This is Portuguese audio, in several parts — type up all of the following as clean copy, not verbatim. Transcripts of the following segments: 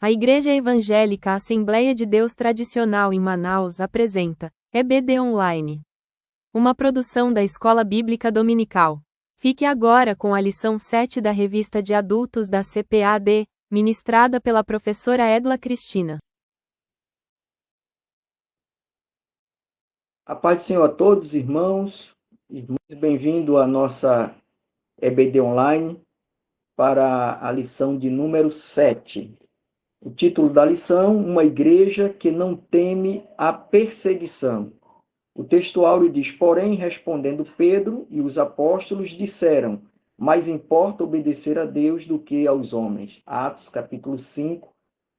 A Igreja Evangélica Assembleia de Deus Tradicional em Manaus apresenta EBD Online, uma produção da Escola Bíblica Dominical. Fique agora com a lição 7 da revista de adultos da CPAD, ministrada pela professora Edla Cristina. A paz do Senhor a todos, irmãos, bem-vindo à nossa EBD Online para a lição de número 7. O título da lição, Uma Igreja que não teme a perseguição. O texto áureo diz, porém, respondendo Pedro e os apóstolos disseram, mais importa obedecer a Deus do que aos homens. Atos capítulo 5,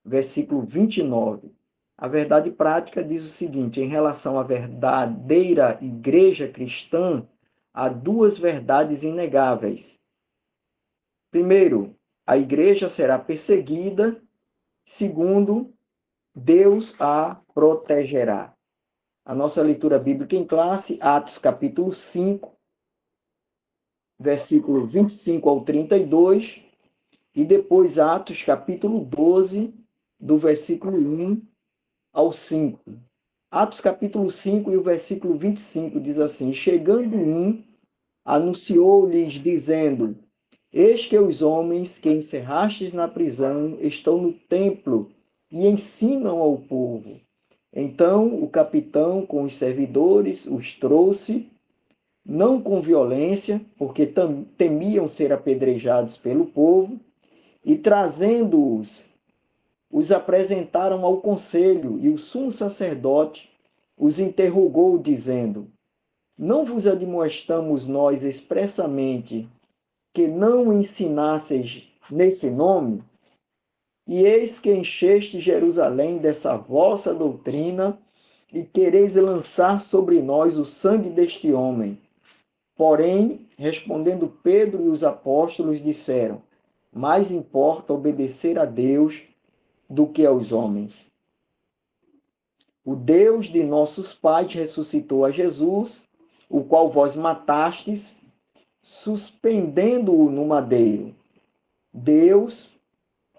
versículo 29. A verdade prática diz o seguinte, em relação à verdadeira igreja cristã, há duas verdades inegáveis. Primeiro, a igreja será perseguida. Segundo, Deus a protegerá. A nossa leitura bíblica em classe, Atos capítulo 5, versículo 25 ao 32, e depois Atos capítulo 12, do versículo 1 ao 5. Atos capítulo 5 e o versículo 25 diz assim, chegando anunciou-lhes dizendo, eis que os homens que encerrastes na prisão estão no templo e ensinam ao povo. Então o capitão com os servidores os trouxe, não com violência, porque temiam ser apedrejados pelo povo, e trazendo-os, os apresentaram ao conselho, e o sumo sacerdote os interrogou, dizendo, não vos admoestamos nós expressamente que não ensinasseis nesse nome? E eis que encheste Jerusalém dessa vossa doutrina e quereis lançar sobre nós o sangue deste homem. Porém, respondendo Pedro e os apóstolos, disseram, mais importa obedecer a Deus do que aos homens. O Deus de nossos pais ressuscitou a Jesus, o qual vós matastes, suspendendo-o no madeiro. Deus,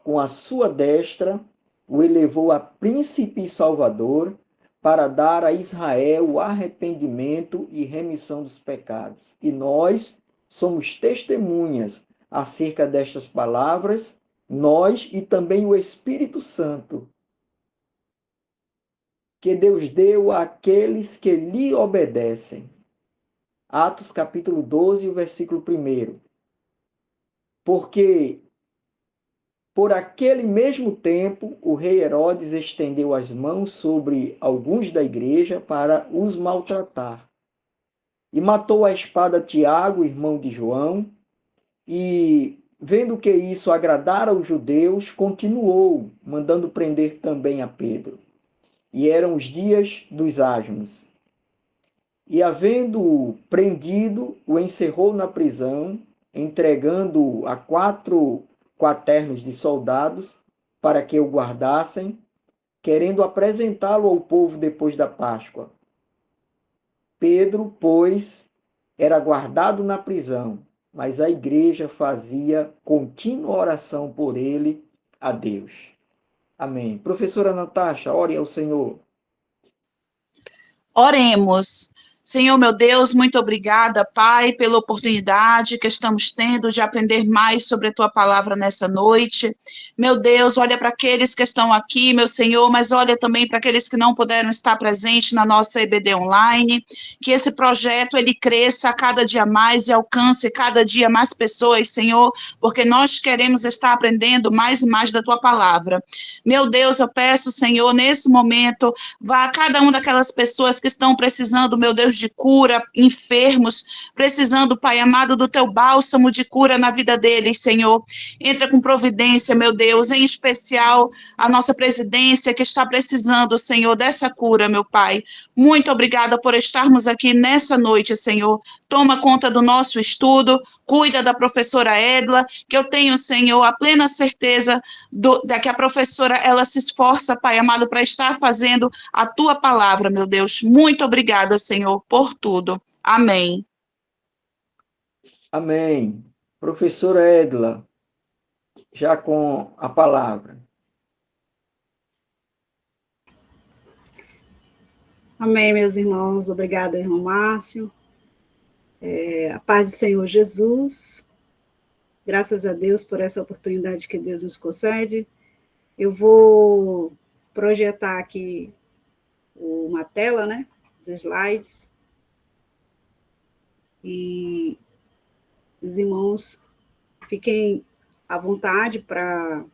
com a sua destra, o elevou a príncipe e salvador para dar a Israel o arrependimento e remissão dos pecados. E nós somos testemunhas acerca destas palavras, nós e também o Espírito Santo, que Deus deu àqueles que lhe obedecem. Atos capítulo 12, versículo 1. Porque por aquele mesmo tempo, o rei Herodes estendeu as mãos sobre alguns da igreja para os maltratar. E matou a espada Tiago, irmão de João, e, vendo que isso agradara aos judeus, continuou, mandando prender também a Pedro. E eram os dias dos asmos. E, havendo-o prendido, o encerrou na prisão, entregando-o a 4 quaternos de soldados para que o guardassem, querendo apresentá-lo ao povo depois da Páscoa. Pedro, pois, era guardado na prisão, mas a igreja fazia contínua oração por ele a Deus. Amém. Professora Natasha, ore ao Senhor. Oremos. Senhor, meu Deus, muito obrigada, Pai, pela oportunidade que estamos tendo de aprender mais sobre a Tua palavra nessa noite. Meu Deus, olha para aqueles que estão aqui, meu Senhor, mas olha também para aqueles que não puderam estar presentes na nossa EBD Online, que esse projeto, ele cresça a cada dia mais e alcance cada dia mais pessoas, Senhor, porque nós queremos estar aprendendo mais e mais da Tua palavra. Meu Deus, eu peço, Senhor, nesse momento, vá a cada uma daquelas pessoas que estão precisando, meu Deus, de cura, enfermos, precisando, Pai amado, do Teu bálsamo de cura na vida deles, Senhor. Entra com providência, meu Deus, em especial a nossa presidência que está precisando, Senhor, dessa cura, meu Pai. Muito obrigada por estarmos aqui nessa noite, Senhor. Toma conta do nosso estudo, cuida da professora Edla, que eu tenho, Senhor, a plena certeza de que a professora, ela se esforça, Pai amado, para estar fazendo a Tua palavra, meu Deus. Muito obrigada, Senhor, por tudo. Amém. Amém. Professora Edla, já com a palavra. Amém, meus irmãos. Obrigada, irmão Márcio. A paz do Senhor Jesus. Graças a Deus por essa oportunidade que Deus nos concede. Eu vou projetar aqui uma tela, né? Os slides. E os irmãos fiquem à vontade para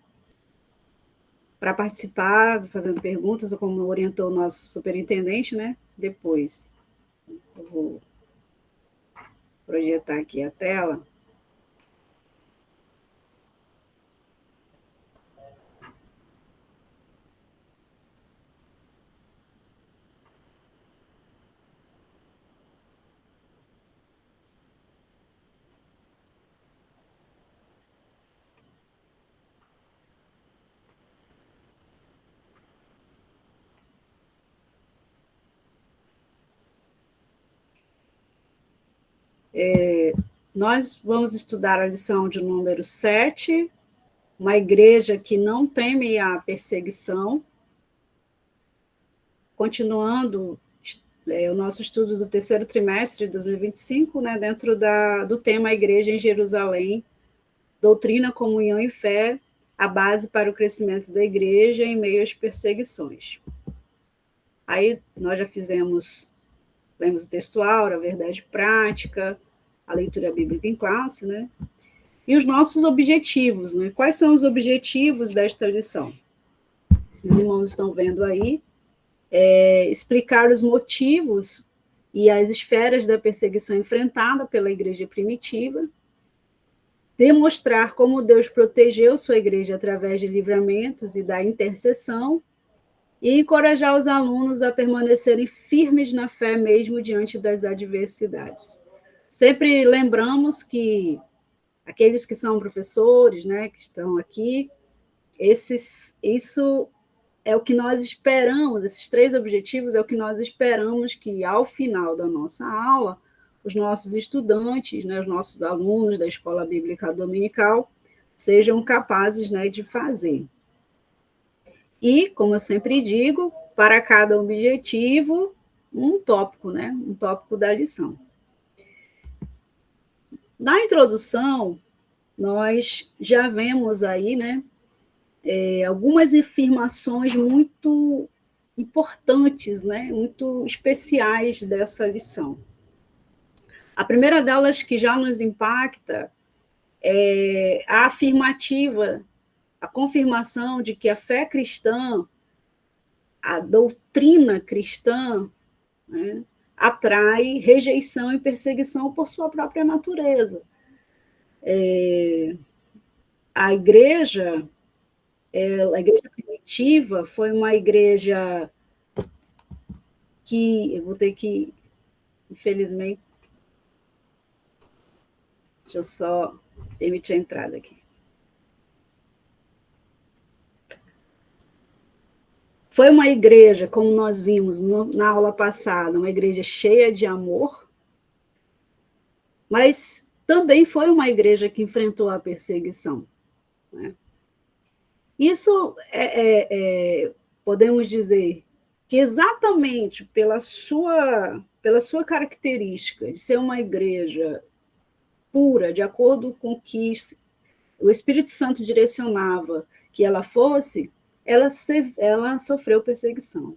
participar, fazendo perguntas, ou como orientou o nosso superintendente, né? Depois. Eu vou projetar aqui a tela. Nós vamos estudar a lição de número 7, uma igreja que não teme a perseguição. Continuando o nosso estudo do terceiro trimestre de 2025, né, dentro do tema A Igreja em Jerusalém, doutrina, comunhão e fé, a base para o crescimento da igreja em meio às perseguições. Aí nós já lemos o textual, a verdade prática, a leitura bíblica em classe, né? E os nossos objetivos, né? Quais são os objetivos desta lição? Os irmãos estão vendo aí, explicar os motivos e as esferas da perseguição enfrentada pela igreja primitiva, demonstrar como Deus protegeu sua igreja através de livramentos e da intercessão, e encorajar os alunos a permanecerem firmes na fé mesmo diante das adversidades. Sempre lembramos que aqueles que são professores, né, que estão aqui, isso é o que nós esperamos, esses 3 objetivos é o que nós esperamos que, ao final da nossa aula, os nossos estudantes, né, os nossos alunos da Escola Bíblica Dominical, sejam capazes, né, de fazer. E, como eu sempre digo, para cada objetivo, um tópico, né, um tópico da lição. Na introdução, nós já vemos aí, né, algumas afirmações muito importantes, né, muito especiais dessa lição. A primeira delas que já nos impacta é a afirmativa, a confirmação de que a fé cristã, a doutrina cristã, né, atrai rejeição e perseguição por sua própria natureza. A igreja primitiva foi uma igreja que, eu vou ter que, infelizmente, deixa eu só permitir a entrada aqui. Foi uma igreja, como nós vimos na aula passada, uma igreja cheia de amor, mas também foi uma igreja que enfrentou a perseguição, né? Isso podemos dizer que exatamente pela sua característica de ser uma igreja pura, de acordo com que o Espírito Santo direcionava que ela fosse, ela sofreu perseguição.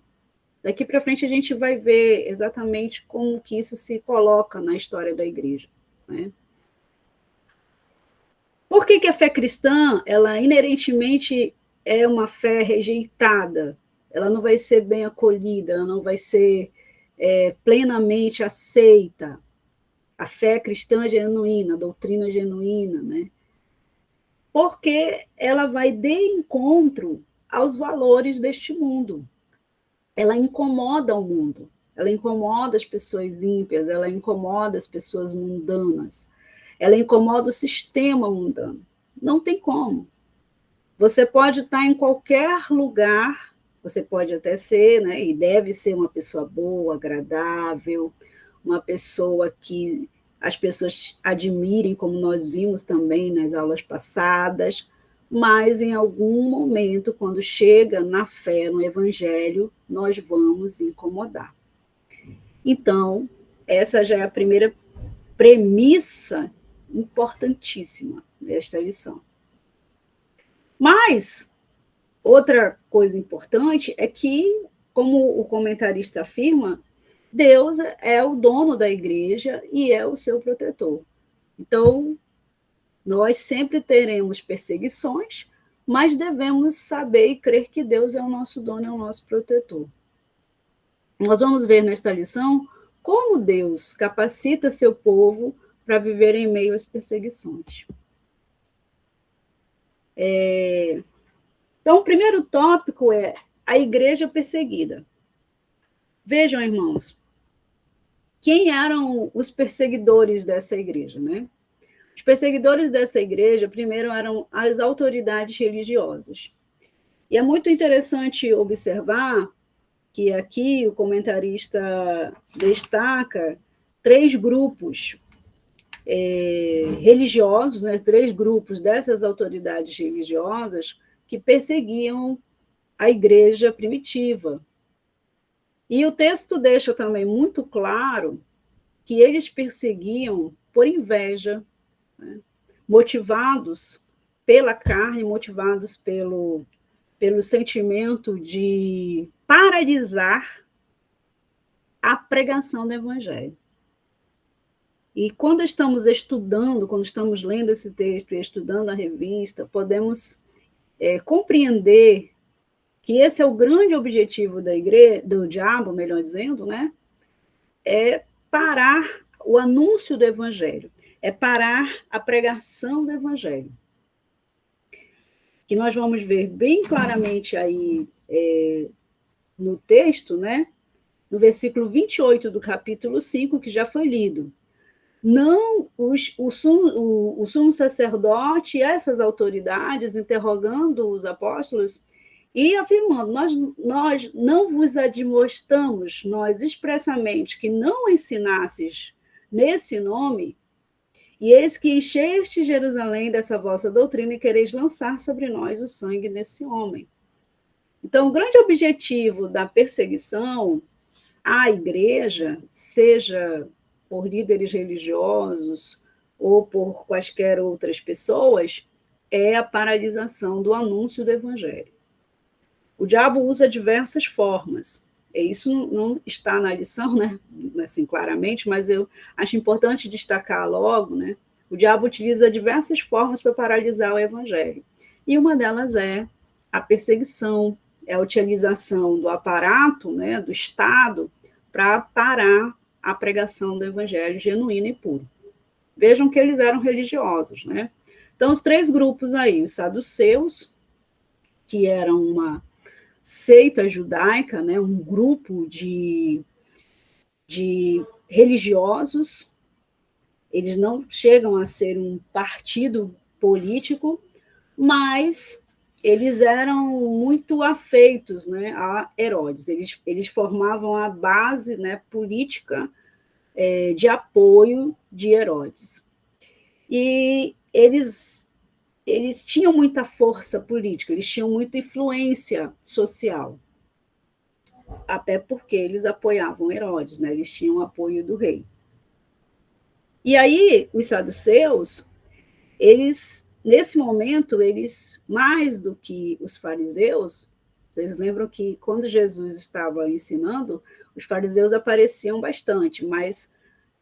Daqui para frente a gente vai ver exatamente como que isso se coloca na história da igreja, né? Por que a fé cristã, ela inerentemente é uma fé rejeitada? Ela não vai ser bem acolhida, ela não vai ser plenamente aceita. A fé cristã genuína, a doutrina genuína, né? Porque ela vai de encontro aos valores deste mundo. Ela incomoda o mundo, ela incomoda as pessoas ímpias, ela incomoda as pessoas mundanas, ela incomoda o sistema mundano. Não tem como. Você pode estar em qualquer lugar, você pode até ser, né, e deve ser uma pessoa boa, agradável, uma pessoa que as pessoas admirem, como nós vimos também nas aulas passadas, mas em algum momento, quando chega na fé, no evangelho, nós vamos incomodar. Então, essa já é a primeira premissa importantíssima desta lição. Mas, outra coisa importante é que, como o comentarista afirma, Deus é o dono da igreja e é o seu protetor. Então, nós sempre teremos perseguições, mas devemos saber e crer que Deus é o nosso dono, é o nosso protetor. Nós vamos ver nesta lição como Deus capacita seu povo para viver em meio às perseguições. Então, o primeiro tópico é a igreja perseguida. Vejam, irmãos, quem eram os perseguidores dessa igreja, né? Os perseguidores dessa igreja, primeiro, eram as autoridades religiosas. E é muito interessante observar que aqui o comentarista destaca 3 grupos religiosos, né, 3 grupos dessas autoridades religiosas que perseguiam a igreja primitiva. E o texto deixa também muito claro que eles perseguiam por inveja, né, motivados pela carne, motivados pelo sentimento de paralisar a pregação do evangelho. E quando estamos estudando, quando estamos lendo esse texto e estudando a revista, podemos compreender que esse é o grande objetivo da igreja, do diabo, melhor dizendo, né? É parar o anúncio do evangelho, é parar a pregação do evangelho. Que nós vamos ver bem claramente aí no texto, né? No versículo 28 do capítulo 5, que já foi lido. Não o sumo sacerdote e essas autoridades interrogando os apóstolos e afirmando, nós não vos admoestamos, nós expressamente, que não ensinasses nesse nome, e eis que encheste Jerusalém dessa vossa doutrina e quereis lançar sobre nós o sangue desse homem. Então, o grande objetivo da perseguição à igreja, seja por líderes religiosos ou por quaisquer outras pessoas, é a paralisação do anúncio do evangelho. O diabo usa diversas formas. Isso não está na lição, né? Assim, claramente, mas eu acho importante destacar logo, né? O diabo utiliza diversas formas para paralisar o evangelho. E uma delas é a perseguição, é a utilização do aparato, né, do Estado, para parar a pregação do evangelho genuíno e puro. Vejam que eles eram religiosos, né? Então, os 3 grupos aí, os saduceus, que eram uma seita judaica, né, um grupo de religiosos, eles não chegam a ser um partido político, mas eles eram muito afeitos, né, a Herodes. Eles formavam a base, né, política de apoio de Herodes. E eles tinham muita força política, eles tinham muita influência social, até porque eles apoiavam Herodes, né? Eles tinham o apoio do rei. E aí, os saduceus, nesse momento, eles, mais do que os fariseus, vocês lembram que quando Jesus estava ensinando, os fariseus apareciam bastante, mas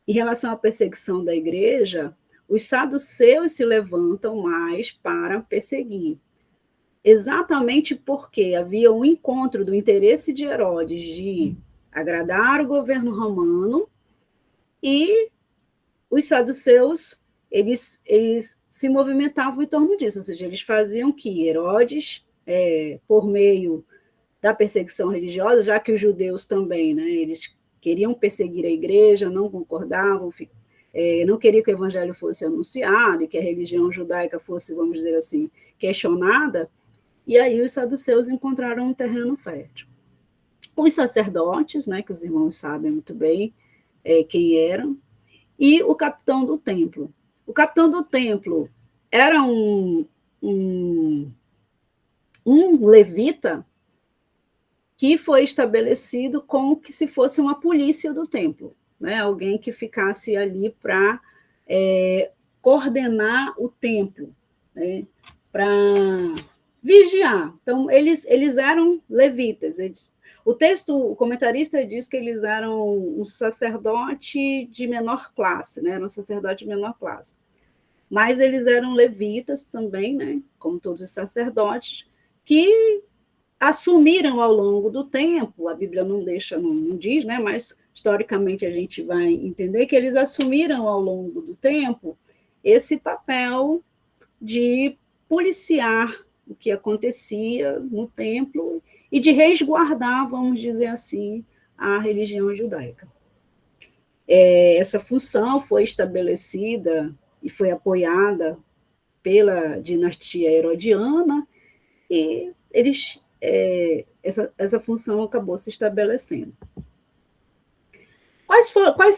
em relação à perseguição da igreja, os saduceus se levantam mais para perseguir. Exatamente porque havia um encontro do interesse de Herodes de agradar o governo romano e os saduceus, eles se movimentavam em torno disso, ou seja, eles faziam que Herodes, por meio da perseguição religiosa, já que os judeus também, né, eles queriam perseguir a igreja, não concordavam, não queriam que o evangelho fosse anunciado e que a religião judaica fosse, vamos dizer assim, questionada, e aí os saduceus encontraram um terreno fértil. Os sacerdotes, né, que os irmãos sabem muito bem quem eram, e o capitão do templo. O capitão do templo era um levita que foi estabelecido como que se fosse uma polícia do templo, né? Alguém que ficasse ali para coordenar o templo, né? Para vigiar. Então, eles eram levitas. O comentarista diz que eles eram um sacerdote de menor classe, né? Era um sacerdote de menor classe. Mas eles eram levitas também, né? Como todos os sacerdotes, que assumiram ao longo do tempo, a Bíblia não deixa, não diz, né? Mas historicamente a gente vai entender que eles assumiram ao longo do tempo esse papel de policiar o que acontecia no templo e de resguardar, vamos dizer assim, a religião judaica. Essa função foi estabelecida e foi apoiada pela dinastia herodiana, e essa função acabou se estabelecendo. Quais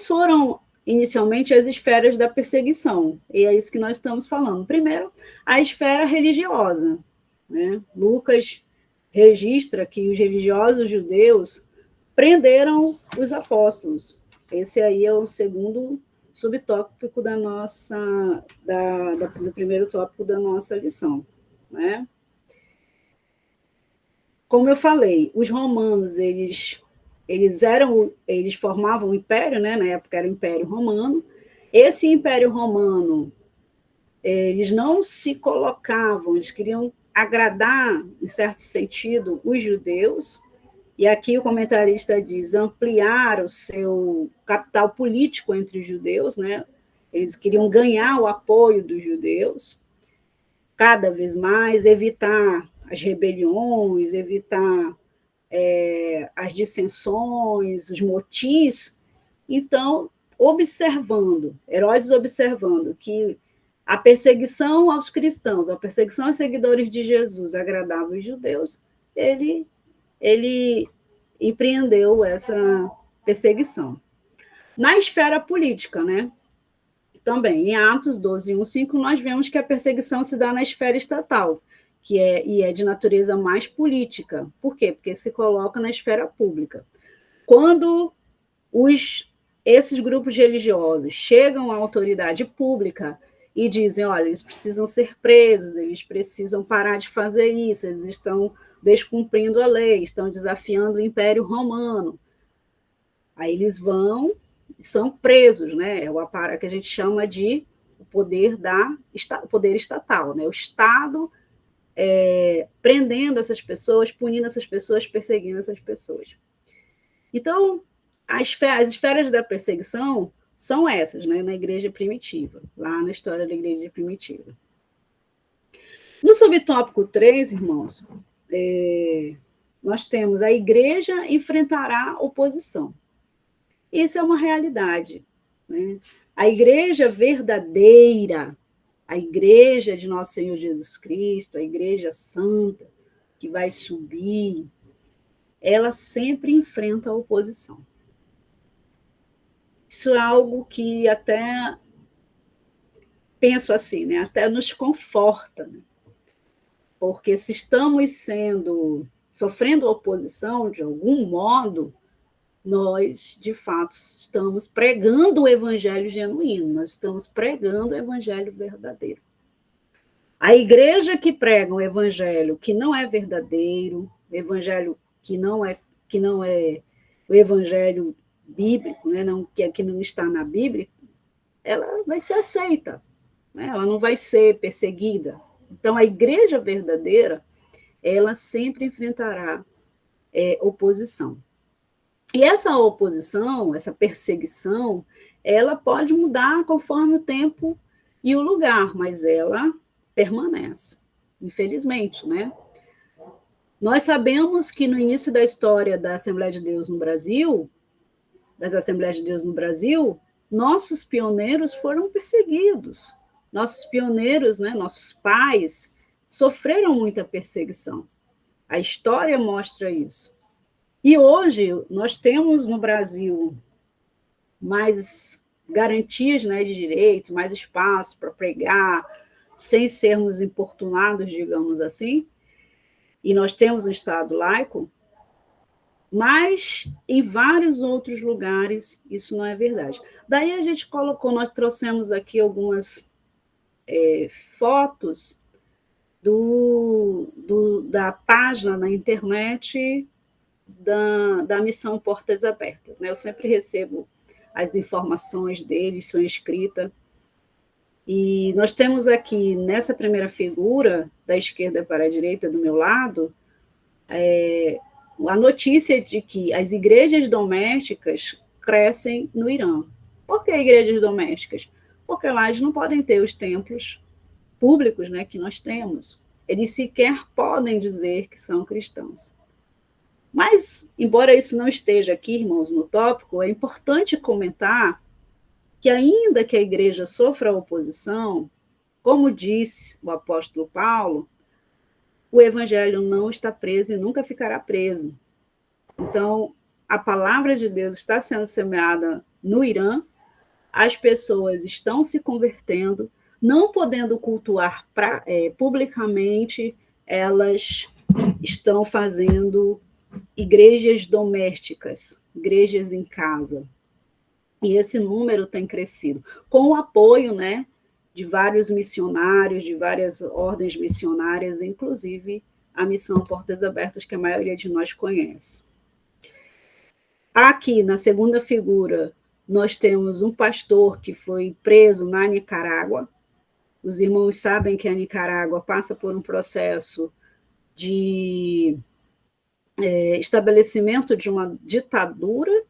foram inicialmente as esferas da perseguição? E é isso que nós estamos falando. Primeiro, a esfera religiosa, né? Lucas registra que os religiosos judeus prenderam os apóstolos. Esse aí é o segundo subtópico do primeiro tópico da nossa lição, né? Como eu falei, os romanos, eles formavam o império, né? Na época era o Império Romano. Esse Império Romano, eles não se colocavam, eles queriam agradar, em certo sentido, os judeus, e aqui o comentarista diz, ampliar o seu capital político entre os judeus, né? Eles queriam ganhar o apoio dos judeus, cada vez mais, evitar as rebeliões, evitar as dissensões, os motins. Então, Herodes observando que a perseguição aos cristãos, a perseguição aos seguidores de Jesus agradava os judeus, ele empreendeu essa perseguição. Na esfera política, né? Também, em Atos 12, 1, 5, nós vemos que a perseguição se dá na esfera estatal, que é de natureza mais política. Por quê? Porque se coloca na esfera pública. Quando esses grupos religiosos chegam à autoridade pública e dizem, olha, eles precisam ser presos, eles precisam parar de fazer isso, eles estão descumprindo a lei, estão desafiando o Império Romano. Aí eles vão e são presos, né? É o que a gente chama de o poder estatal, né? O Estado prendendo essas pessoas, punindo essas pessoas, perseguindo essas pessoas. Então, as esferas da perseguição são essas, né? Na igreja primitiva, lá na história da igreja primitiva. No subtópico 3, irmãos, nós temos a igreja enfrentará oposição. Isso é uma realidade, né? A igreja verdadeira, a igreja de nosso Senhor Jesus Cristo, a igreja santa, que vai subir, ela sempre enfrenta a oposição. Isso é algo que até, penso assim, né? Até nos conforta, né? Porque se estamos sofrendo oposição de algum modo, nós, de fato, estamos pregando o evangelho genuíno, nós estamos pregando o evangelho verdadeiro. A igreja que prega um evangelho que não é verdadeiro, evangelho que não é o evangelho bíblico, né, que não está na Bíblia, ela vai ser aceita, né, ela não vai ser perseguida. Então, a igreja verdadeira, ela sempre enfrentará oposição. E essa oposição, essa perseguição, ela pode mudar conforme o tempo e o lugar, mas ela permanece, infelizmente, né? Nós sabemos que no início da história da Assembleia de Deus no Brasil, das Assembleias de Deus no Brasil, nossos pioneiros foram perseguidos. Nossos pioneiros, né, nossos pais, sofreram muita perseguição. A história mostra isso. E hoje nós temos no Brasil mais garantias, né, de direito, mais espaço para pregar, sem sermos importunados, digamos assim, e nós temos um Estado laico, Mas em vários outros lugares isso não é verdade. Daí a gente colocou, nós trouxemos aqui algumas fotos da página na internet da Missão Portas Abertas. Né? Eu sempre recebo as informações deles, são escritas. E nós temos aqui, nessa primeira figura, da esquerda para a direita, do meu lado, a notícia de que as igrejas domésticas crescem no Irã. Por que igrejas domésticas? Porque lá eles não podem ter os templos públicos, né, que nós temos. Eles sequer podem dizer que são cristãos. Mas, embora isso não esteja aqui, irmãos, no tópico, é importante comentar que, ainda que a igreja sofra oposição, como disse o apóstolo Paulo, o evangelho não está preso e nunca ficará preso. Então, a palavra de Deus está sendo semeada no Irã, as pessoas estão se convertendo, não podendo cultuar publicamente, elas estão fazendo igrejas domésticas, igrejas em casa. E esse número tem crescido, com o apoio, né, de vários missionários, de várias ordens missionárias, inclusive a Missão Portas Abertas, que a maioria de nós conhece. Aqui, na segunda figura, nós temos um pastor que foi preso na Nicarágua. Os irmãos sabem que a Nicarágua passa por um processo de estabelecimento de uma ditadura,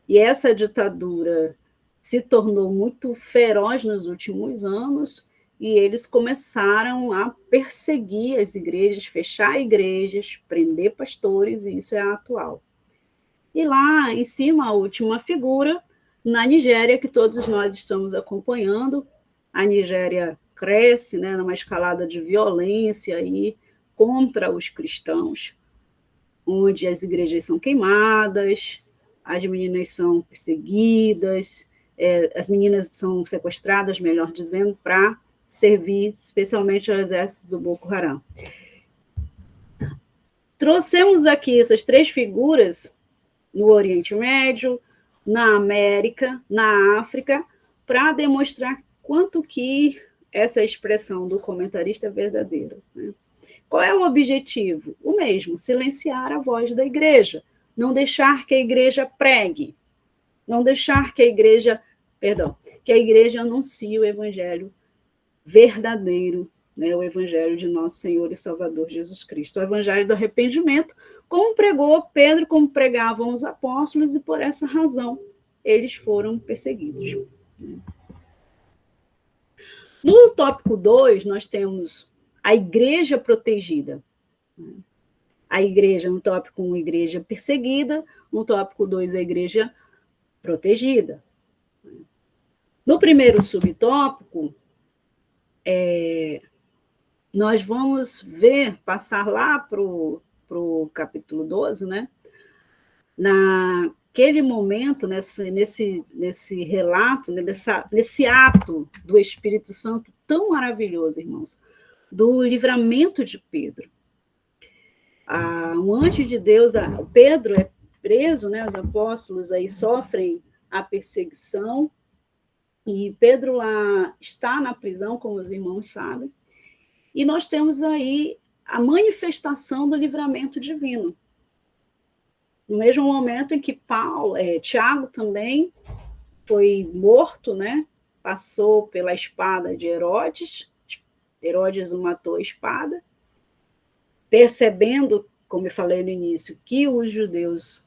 e essa ditadura se tornou muito feroz nos últimos anos, e eles começaram a perseguir as igrejas, fechar igrejas, prender pastores, e isso é atual. E lá em cima, a última figura, na Nigéria, que todos nós estamos acompanhando, a Nigéria cresce, né, numa escalada de violência aí contra os cristãos, onde as igrejas são queimadas, as meninas são perseguidas, as meninas são sequestradas, melhor dizendo, para servir especialmente ao exército do Boko Haram. Trouxemos aqui essas três figuras no Oriente Médio, na América, na África, para demonstrar quanto que essa expressão do comentarista é verdadeira. Né? Qual é o objetivo? O mesmo, silenciar a voz da igreja, não deixar que a igreja pregue, não deixar que a igreja anuncie o evangelho verdadeiro, né, o evangelho de nosso Senhor e Salvador Jesus Cristo, o evangelho do arrependimento, como pregou Pedro, como pregavam os apóstolos, e por essa razão eles foram perseguidos. No tópico 2, nós temos a igreja protegida. A igreja, no tópico 1, igreja perseguida, no tópico 2, a igreja protegida. No primeiro subtópico, nós vamos passar lá para o capítulo 12, né? Naquele momento, nesse relato, nesse ato do Espírito Santo tão maravilhoso, irmãos, do livramento de Pedro. Um anjo de Deus, Pedro é preso, né? Os apóstolos aí sofrem a perseguição, e Pedro lá está na prisão, como os irmãos sabem, e nós temos aí a manifestação do livramento divino. No mesmo momento em que Tiago também foi morto, né? Passou pela espada de Herodes o matou a espada, percebendo, como eu falei no início, que os judeus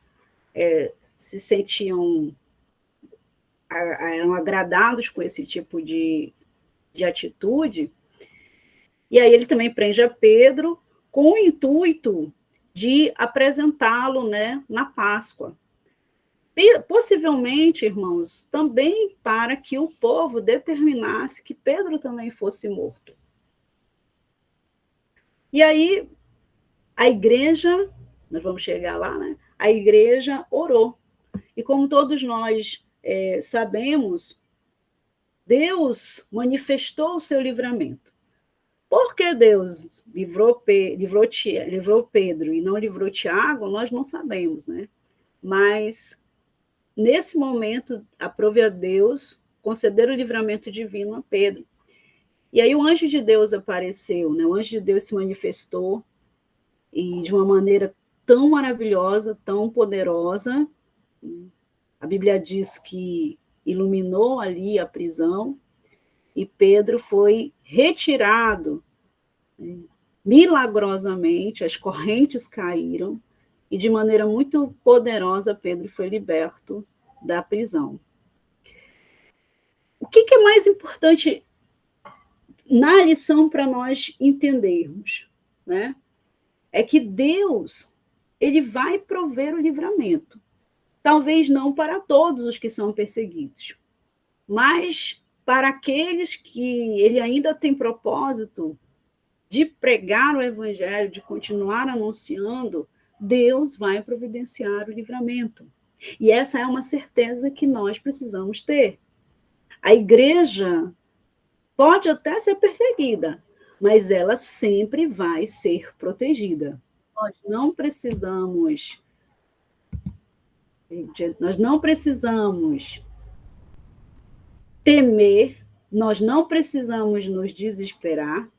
se sentiam, eram agradados com esse tipo de atitude, e aí ele também prende a Pedro com o intuito de apresentá-lo, né, na Páscoa. Possivelmente, irmãos, também para que o povo determinasse que Pedro também fosse morto. E aí, a igreja, nós vamos chegar lá, né? A igreja orou. E como todos nós sabemos, Deus manifestou o seu livramento. Por que Deus livrou Pedro e não livrou Tiago, nós não sabemos, né? Mas, nesse momento, aprove a Deus conceder o livramento divino a Pedro. E aí o anjo de Deus apareceu, né? O anjo de Deus se manifestou e de uma maneira tão maravilhosa, tão poderosa. A Bíblia diz que iluminou ali a prisão e Pedro foi retirado, né? Milagrosamente, as correntes caíram e de maneira muito poderosa Pedro foi liberto da prisão. O que é mais importante na lição para nós entendermos, né? É que Deus, ele vai prover o livramento. Talvez não para todos os que são perseguidos, mas para aqueles que ele ainda tem propósito de pregar o evangelho, de continuar anunciando, Deus vai providenciar o livramento. E essa é uma certeza que nós precisamos ter. A igreja pode até ser perseguida, mas ela sempre vai ser protegida. Nós não precisamos temer, nós não precisamos nos desesperar,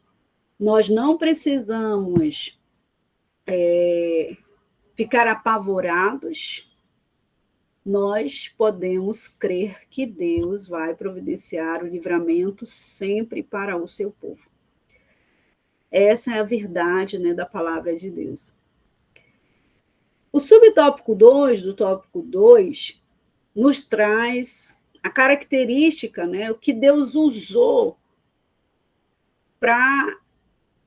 nós não precisamos ficar apavorados, nós podemos crer que Deus vai providenciar o livramento sempre para o seu povo. Essa é a verdade, né, da palavra de Deus. O subtópico 2 do tópico 2 nos traz a característica, né, o que Deus usou para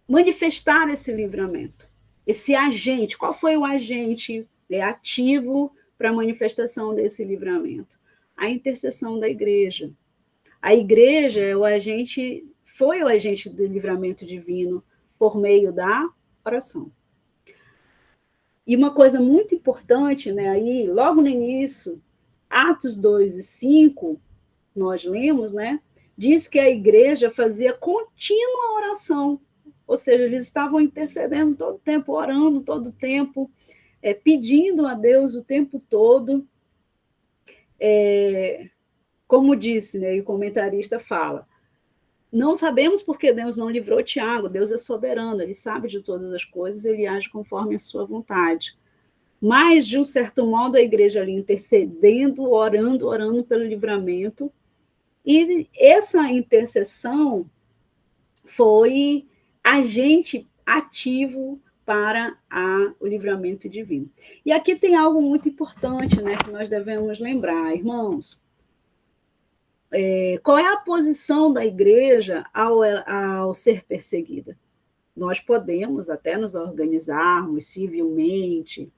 manifestar esse livramento. Esse agente, qual foi o agente ativo para a manifestação desse livramento? A intercessão da igreja. A igreja foi o agente do livramento divino por meio da oração. E uma coisa muito importante, né, aí, logo no início, Atos 2 e 5, nós lemos, né, diz que a igreja fazia contínua oração, ou seja, eles estavam intercedendo todo o tempo, orando todo o tempo, pedindo a Deus o tempo todo. Como disse, né, e o comentarista fala, não sabemos porque Deus não livrou Tiago, Deus é soberano, ele sabe de todas as coisas, ele age conforme a sua vontade. Mas, de um certo modo, a igreja ali intercedendo, orando pelo livramento, e essa intercessão foi agente ativo para o livramento divino. E aqui tem algo muito importante, né, que nós devemos lembrar, irmãos. Qual é a posição da igreja ao ser perseguida? Nós podemos até nos organizarmos civilmente,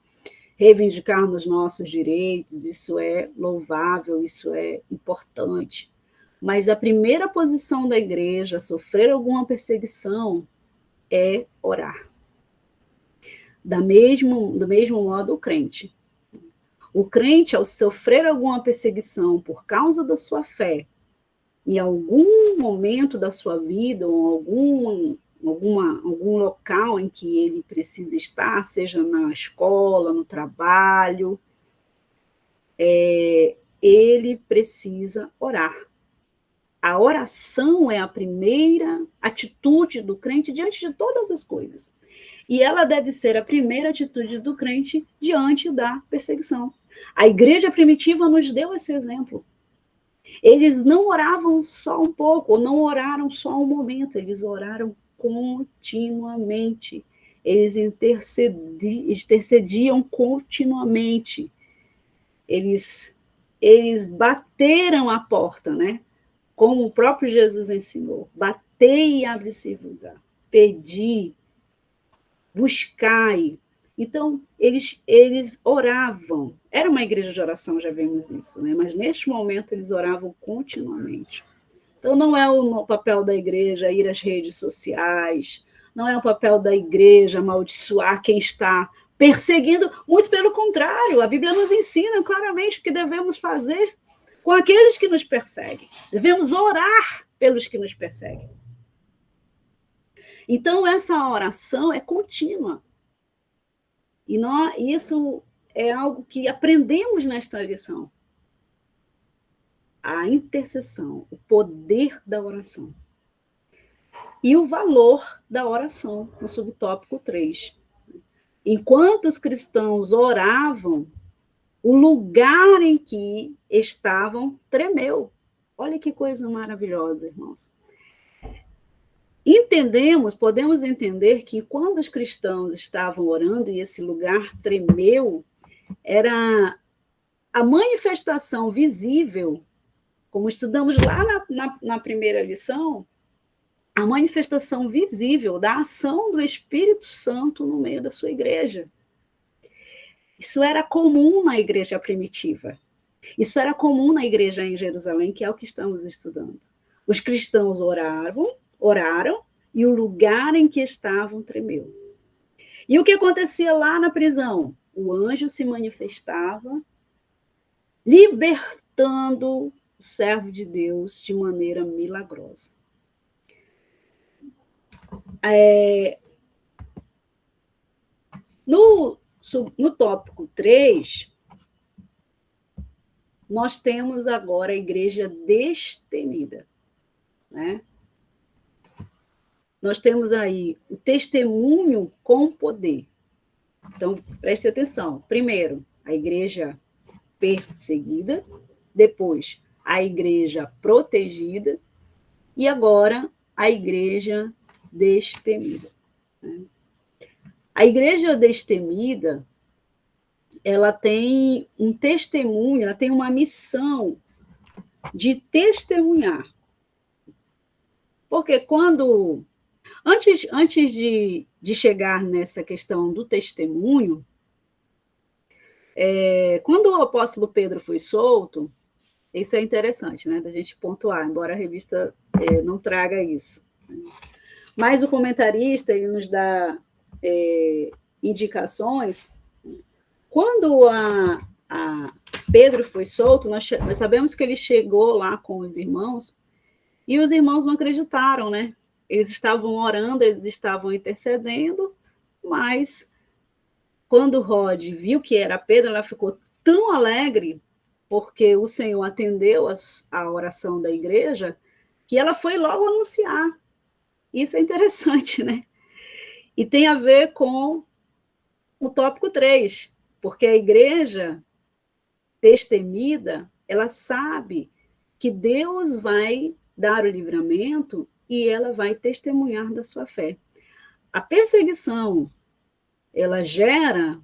reivindicarmos nossos direitos, isso é louvável, isso é importante. Mas a primeira posição da igreja a sofrer alguma perseguição é orar. Do mesmo modo, o crente. O crente, ao sofrer alguma perseguição por causa da sua fé, em algum momento da sua vida, ou algum local em que ele precisa estar, seja na escola, no trabalho, ele precisa orar. A oração é a primeira atitude do crente diante de todas as coisas. E ela deve ser a primeira atitude do crente diante da perseguição. A igreja primitiva nos deu esse exemplo. Eles não oravam só um pouco, ou não oraram só um momento, eles oraram continuamente. Eles intercediam continuamente. Eles bateram a porta, né? Como o próprio Jesus ensinou. Batei e abre-se-vos-á. Pedi, buscai. Então, eles oravam. Era uma igreja de oração, já vimos isso, né? Mas neste momento eles oravam continuamente. Então, não é o papel da igreja ir às redes sociais, não é o papel da igreja amaldiçoar quem está perseguindo, muito pelo contrário, a Bíblia nos ensina claramente o que devemos fazer com aqueles que nos perseguem. Devemos orar pelos que nos perseguem. Então, essa oração é contínua. E isso é algo que aprendemos nesta lição. A intercessão, o poder da oração. E o valor da oração, no subtópico 3. Enquanto os cristãos oravam, o lugar em que estavam tremeu. Olha que coisa maravilhosa, irmãos. Podemos entender que quando os cristãos estavam orando e esse lugar tremeu, era a manifestação visível, como estudamos lá na primeira lição, a manifestação visível da ação do Espírito Santo no meio da sua igreja. Isso era comum na igreja primitiva. Isso era comum na igreja em Jerusalém, que é o que estamos estudando. Os cristãos oraram, e o lugar em que estavam tremeu. E o que acontecia lá na prisão? O anjo se manifestava, libertando o servo de Deus de maneira milagrosa. No tópico 3, nós temos agora a igreja destemida, né? Nós temos aí o testemunho com poder. Então, preste atenção. Primeiro, a igreja perseguida, depois, a igreja protegida, e agora, a igreja destemida. A igreja destemida, ela tem um testemunho, ela tem uma missão de testemunhar. Porque antes de chegar nessa questão do testemunho, quando o apóstolo Pedro foi solto, isso é interessante, né, da gente pontuar, embora a revista não traga isso. Mas o comentarista ele nos dá indicações. Quando a Pedro foi solto, nós sabemos que ele chegou lá com os irmãos, e os irmãos não acreditaram, né? Eles estavam orando, eles estavam intercedendo, mas quando Rod viu que era Pedro, ela ficou tão alegre, porque o Senhor atendeu a oração da igreja, que ela foi logo anunciar. Isso é interessante, né? E tem a ver com o tópico 3, porque a igreja destemida, ela sabe que Deus vai dar o livramento e ela vai testemunhar da sua fé. A perseguição, ela gera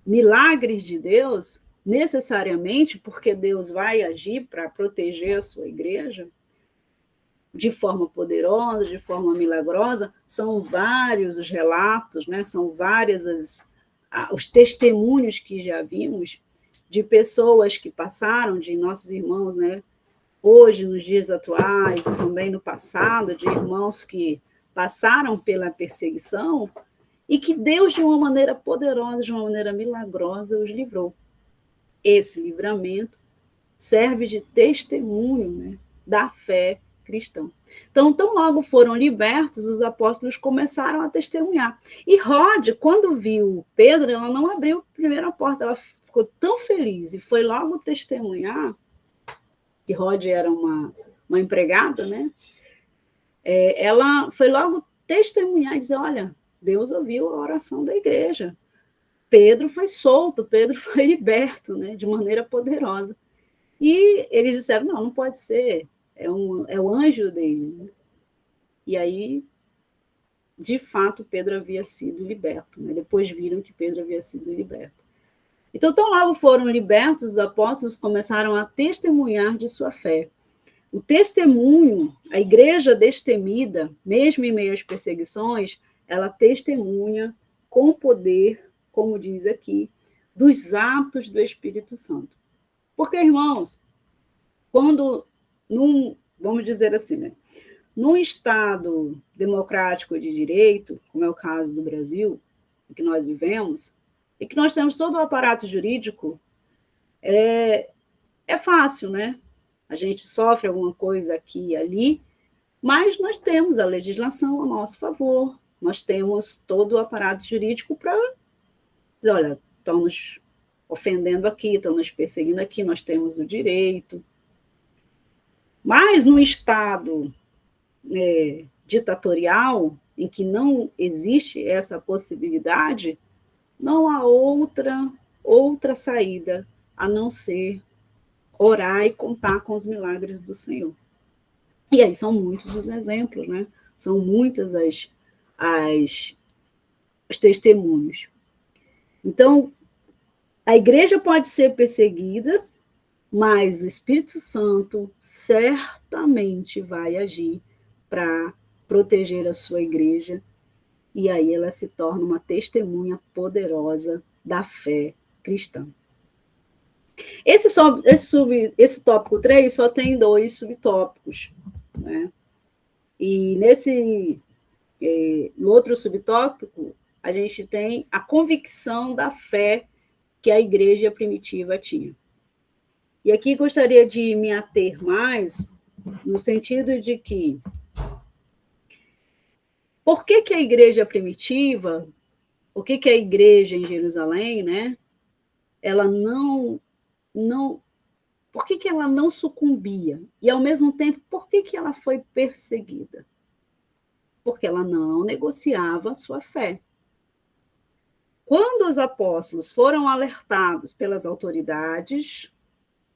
milagres de Deus, necessariamente porque Deus vai agir para proteger a sua igreja de forma poderosa, de forma milagrosa. São vários os relatos, né? São vários os testemunhos que já vimos de pessoas que passaram, de nossos irmãos, né? Hoje, nos dias atuais, e também no passado, de irmãos que passaram pela perseguição e que Deus, de uma maneira poderosa, de uma maneira milagrosa, os livrou. Esse livramento serve de testemunho, né, da fé cristã. Então, tão logo foram libertos, os apóstolos começaram a testemunhar. E Rod, quando viu Pedro, ela não abriu a primeira porta, ela ficou tão feliz e foi logo testemunhar, que Rod era uma empregada, né? Ela foi logo testemunhar e dizer, olha, Deus ouviu a oração da igreja. Pedro foi solto, Pedro foi liberto, né, de maneira poderosa. E eles disseram, não pode ser, é o anjo dele. Né? E aí, de fato, Pedro havia sido liberto. Né? Depois viram que Pedro havia sido liberto. Então, tão logo foram libertos, os apóstolos começaram a testemunhar de sua fé. O testemunho, a igreja destemida, mesmo em meio às perseguições, ela testemunha com poder, como diz aqui, dos atos do Espírito Santo. Porque, irmãos, quando, vamos dizer assim, né, num Estado democrático de direito, como é o caso do Brasil, que nós vivemos, e que nós temos todo o aparato jurídico, é fácil, né? A gente sofre alguma coisa aqui e ali, Mas nós temos a legislação a nosso favor, nós temos todo o aparato jurídico para dizer, olha, estão nos ofendendo aqui, estão nos perseguindo aqui, nós temos o direito. Mas no Estado ditatorial, em que não existe essa possibilidade, não há outra saída a não ser orar e contar com os milagres do Senhor. E aí são muitos os exemplos, né? São muitas os testemunhos. Então, a igreja pode ser perseguida, mas o Espírito Santo certamente vai agir para proteger a sua igreja, e aí ela se torna uma testemunha poderosa da fé cristã. Esse tópico 3 só tem 2 subtópicos, né? E no outro subtópico, a gente tem a convicção da fé que a igreja primitiva tinha. E aqui gostaria de me ater mais no sentido de que por que a igreja primitiva, por que a igreja em Jerusalém, né, ela não por que ela não sucumbia? E, ao mesmo tempo, por que ela foi perseguida? Porque ela não negociava a sua fé. Quando os apóstolos foram alertados pelas autoridades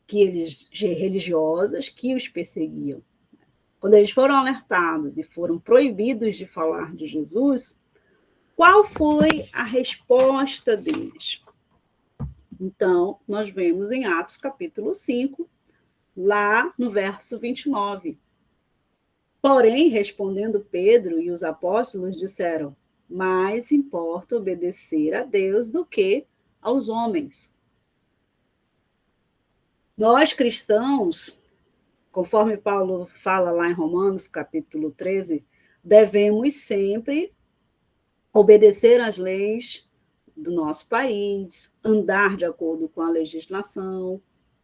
religiosas que os perseguiam, quando eles foram alertados e foram proibidos de falar de Jesus, qual foi a resposta deles? Então, nós vemos em Atos capítulo 5, lá no verso 29. Porém, respondendo Pedro e os apóstolos, disseram: mais importa obedecer a Deus do que aos homens. Nós cristãos, conforme Paulo fala lá em Romanos capítulo 13, devemos sempre obedecer às leis do nosso país, andar de acordo com a legislação,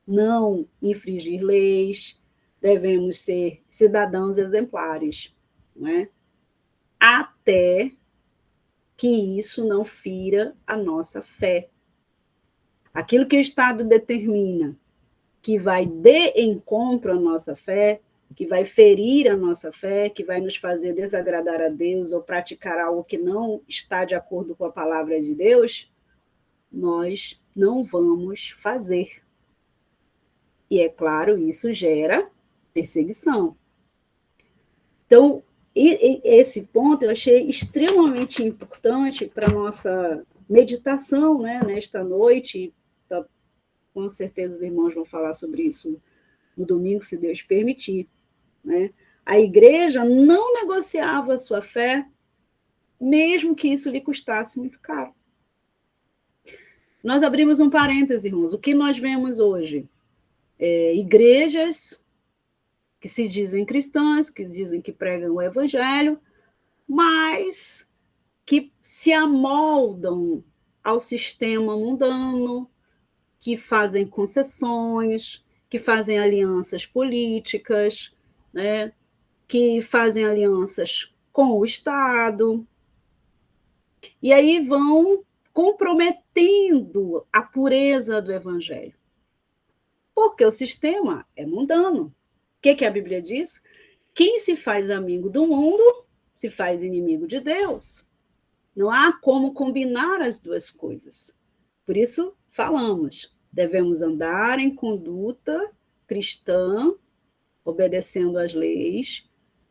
não infringir leis, devemos ser cidadãos exemplares, não é? Até que isso não fira a nossa fé. Aquilo que o Estado determina que vai de encontro à nossa fé, que vai ferir a nossa fé, que vai nos fazer desagradar a Deus ou praticar algo que não está de acordo com a palavra de Deus, nós não vamos fazer. E, é claro, isso gera perseguição. Então, esse ponto eu achei extremamente importante para a nossa meditação, né, nesta noite. Com certeza os irmãos vão falar sobre isso no domingo, se Deus permitir, né? A igreja não negociava a sua fé, mesmo que isso lhe custasse muito caro. Nós abrimos um parêntese, irmãos. O que nós vemos hoje? Igrejas que se dizem cristãs, que dizem que pregam o evangelho, mas que se amoldam ao sistema mundano, que fazem concessões, que fazem alianças políticas, né, que fazem alianças com o Estado, e aí vão comprometendo a pureza do Evangelho. Porque o sistema é mundano. O que a Bíblia diz? Quem se faz amigo do mundo se faz inimigo de Deus. Não há como combinar as duas coisas. Por isso, falamos, devemos andar em conduta cristã, obedecendo às leis,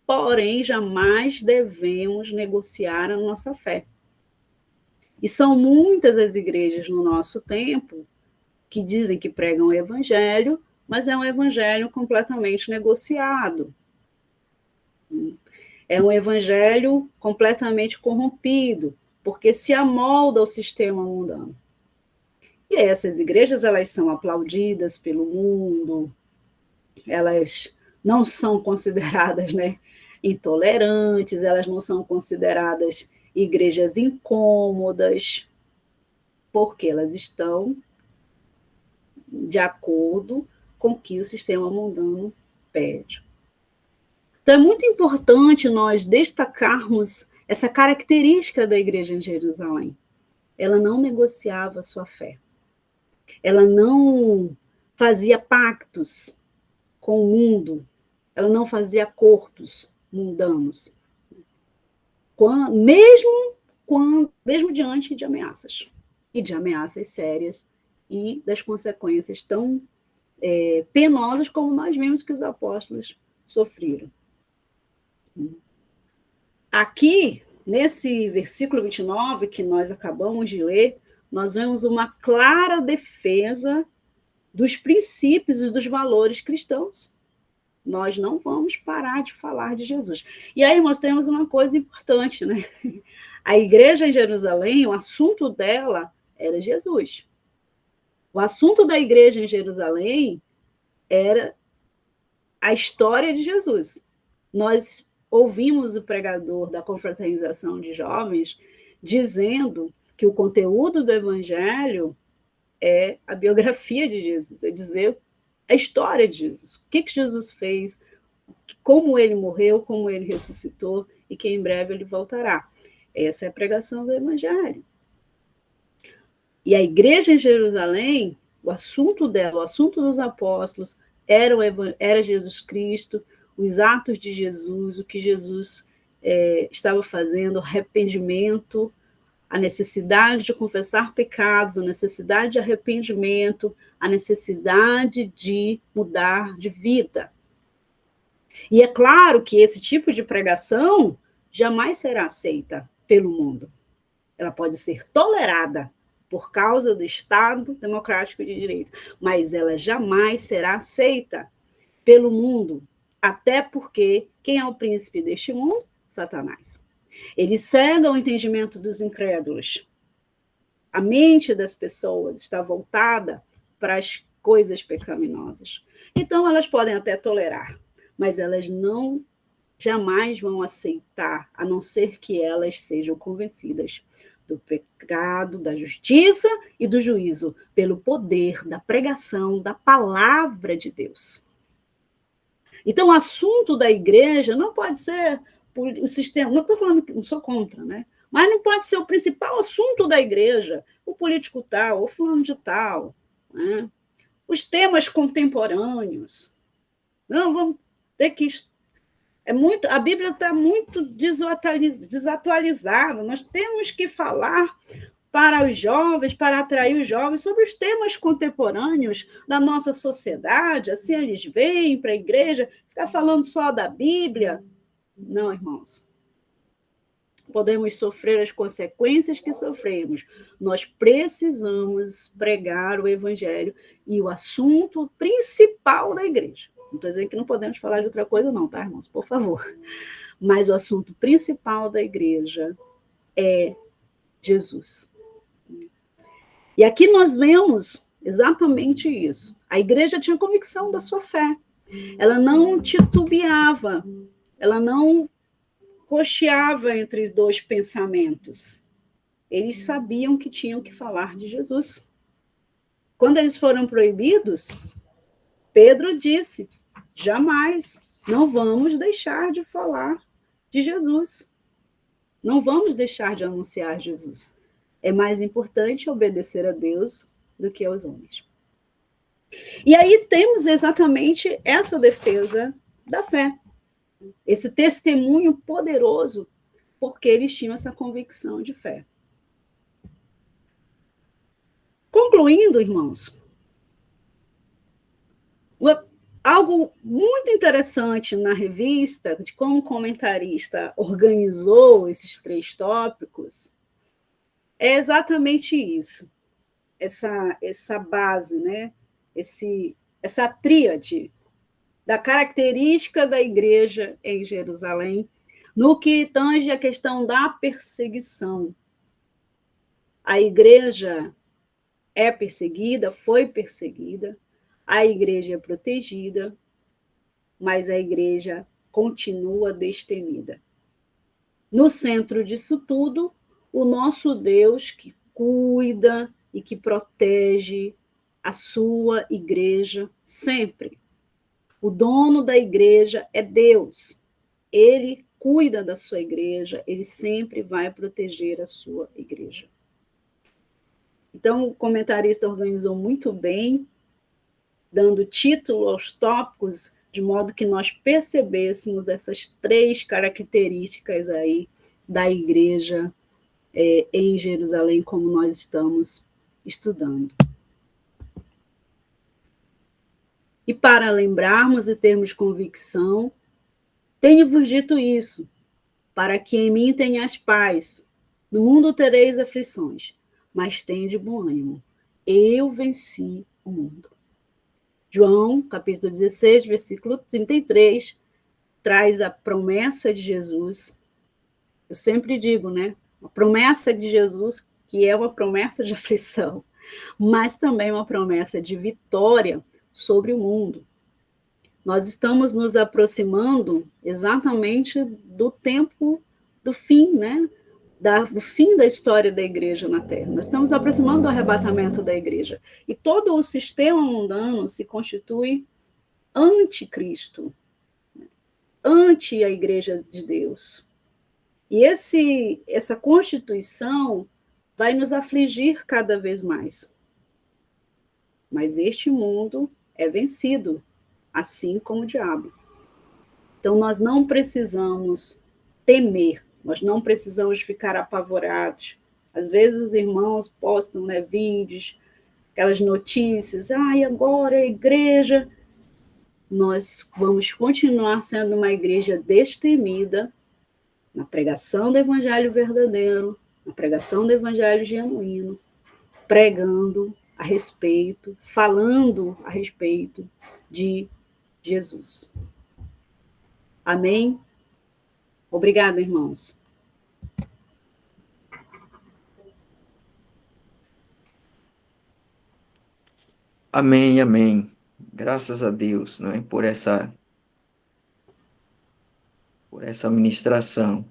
porém, jamais devemos negociar a nossa fé. E são muitas as igrejas no nosso tempo que dizem que pregam o evangelho, mas é um evangelho completamente negociado. É um evangelho completamente corrompido, porque se amolda ao sistema mundano. E essas igrejas, elas são aplaudidas pelo mundo, elas não são consideradas, né, intolerantes, elas não são consideradas igrejas incômodas, porque elas estão de acordo com o que o sistema mundano pede. Então, é muito importante nós destacarmos essa característica da igreja em Jerusalém. Ela não negociava a sua fé. Ela não fazia pactos com o mundo. Ela não fazia acordos mundanos. Mesmo diante de ameaças. E de ameaças sérias e das consequências tão penosas como nós vimos que os apóstolos sofreram. Aqui, nesse versículo 29 que nós acabamos de ler, nós vemos uma clara defesa dos princípios e dos valores cristãos. Nós não vamos parar de falar de Jesus. E aí nós temos uma coisa importante, né? A igreja em Jerusalém, o assunto dela era Jesus. O assunto da igreja em Jerusalém era a história de Jesus. Nós ouvimos o pregador da confraternização de jovens dizendo que o conteúdo do evangelho é a biografia de Jesus, é dizer a história de Jesus, o que Jesus fez, como ele morreu, como ele ressuscitou e que em breve ele voltará. Essa é a pregação do evangelho. E a igreja em Jerusalém, o assunto dela, o assunto dos apóstolos, era Jesus Cristo, os atos de Jesus, o que Jesus estava fazendo, o arrependimento, a necessidade de confessar pecados, a necessidade de arrependimento, a necessidade de mudar de vida. E é claro que esse tipo de pregação jamais será aceita pelo mundo. Ela pode ser tolerada por causa do Estado democrático de direito, mas ela jamais será aceita pelo mundo, até porque quem é o príncipe deste mundo? Satanás. Ele cega o entendimento dos incrédulos. A mente das pessoas está voltada para as coisas pecaminosas. Então, elas podem até tolerar, mas elas jamais vão aceitar, a não ser que elas sejam convencidas do pecado, da justiça e do juízo, pelo poder da pregação da palavra de Deus. Então, o assunto da igreja não pode ser o sistema, não estou falando que não sou contra, né? Mas não pode ser o principal assunto da igreja, o político tal, o fulano de tal, né? Os temas contemporâneos. Não, vamos ter que... a Bíblia está muito desatualizada, nós temos que falar para os jovens, para atrair os jovens, sobre os temas contemporâneos da nossa sociedade, assim eles vêm para a igreja, ficar falando só da Bíblia. Não, irmãos. Podemos sofrer as consequências que sofremos. Nós precisamos pregar o evangelho e o assunto principal da igreja. Não estou dizendo que não podemos falar de outra coisa, não, tá, irmãos? Por favor. Mas o assunto principal da igreja é Jesus. E aqui nós vemos exatamente isso. A igreja tinha convicção da sua fé. Ela não titubeava, ela não cocheava entre dois pensamentos. Eles sabiam que tinham que falar de Jesus. Quando eles foram proibidos, Pedro disse: jamais, não vamos deixar de falar de Jesus. Não vamos deixar de anunciar Jesus. É mais importante obedecer a Deus do que aos homens. E aí temos exatamente essa defesa da fé. Esse testemunho poderoso, porque eles tinham essa convicção de fé. Concluindo, irmãos, algo muito interessante na revista, de como o comentarista organizou esses 3 tópicos, é exatamente isso. Essa base, né? Essa tríade da característica da igreja em Jerusalém, no que tange a questão da perseguição. A igreja é perseguida, foi perseguida, a igreja é protegida, mas a igreja continua destemida. No centro disso tudo, o nosso Deus que cuida e que protege a sua igreja sempre. O dono da igreja é Deus. ele cuida da sua igreja, ele sempre vai proteger a sua igreja. Então, o comentarista organizou muito bem, dando título aos tópicos, de modo que nós percebêssemos essas 3 características aí da igreja em Jerusalém, como nós estamos estudando. E para lembrarmos e termos convicção, tenho-vos dito isso, para que em mim tenhas paz. No mundo tereis aflições, mas tende bom ânimo. Eu venci o mundo. João, capítulo 16, versículo 33, traz a promessa de Jesus. Eu sempre digo, né? A promessa de Jesus, que é uma promessa de aflição, mas também uma promessa de vitória sobre o mundo. Nós estamos nos aproximando exatamente do tempo do fim, né? Do fim da história da igreja na Terra. Nós estamos aproximando do arrebatamento da igreja. E todo o sistema mundano se constitui anticristo, anti a igreja de Deus. E essa constituição vai nos afligir cada vez mais. Mas este mundo é vencido, assim como o diabo. Então, nós não precisamos temer, nós não precisamos ficar apavorados. Às vezes os irmãos postam, né, vídeos, aquelas notícias, e agora a igreja... Nós vamos continuar sendo uma igreja destemida na pregação do evangelho verdadeiro, na pregação do evangelho genuíno, pregando a respeito, falando a respeito de Jesus. Amém? Obrigada, irmãos. Amém, amém. Graças a Deus, não é, por essa ministração.